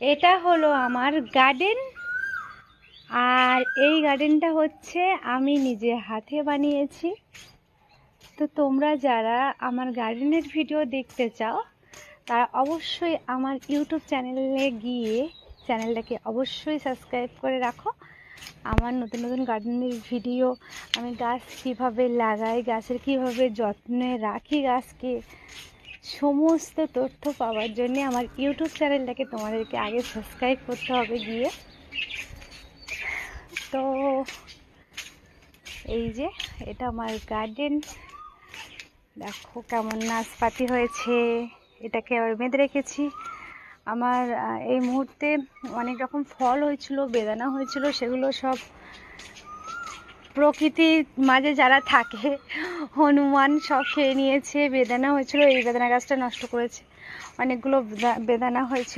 এটা হলো আমার গার্ডেন, আর এই গার্ডেনটা হচ্ছে আমি নিজে হাতে বানিয়েছি। তো তোমরা যারা আমার গার্ডেনের ভিডিও দেখতে চাও তারা অবশ্যই আমার ইউটিউব চ্যানেলে গিয়ে চ্যানেলটাকে অবশ্যই সাবস্ক্রাইব করে রাখো। আমার নতুন নতুন গার্ডেনের ভিডিও, আমি গাছ কীভাবে লাগাই, গাছের কীভাবে যত্নে রাখি গাছকে, সমস্ত তথ্য পাওয়ার জন্য আমার ইউটিউব চ্যানেলটাকে তোমাদেরকে আগে সাবস্ক্রাইব করতে হবে গিয়ে। তো এই যে এটা আমার গার্ডেন, দেখো কেমন নাশপাতি হয়েছে, এটাকে আবার বেঁধে রেখেছি। আমার এই মুহূর্তে অনেক রকম ফল হয়েছিল, বেদানা হয়েছিল, সেগুলো সব প্রকৃতির মাঝে যারা থাকে হনুমান সব খেয়ে নিয়েছে। বেদানা হয়েছিল, এই বেদানা গাছটা নষ্ট করেছে। অনেকগুলো বেদানা হয়েছিল।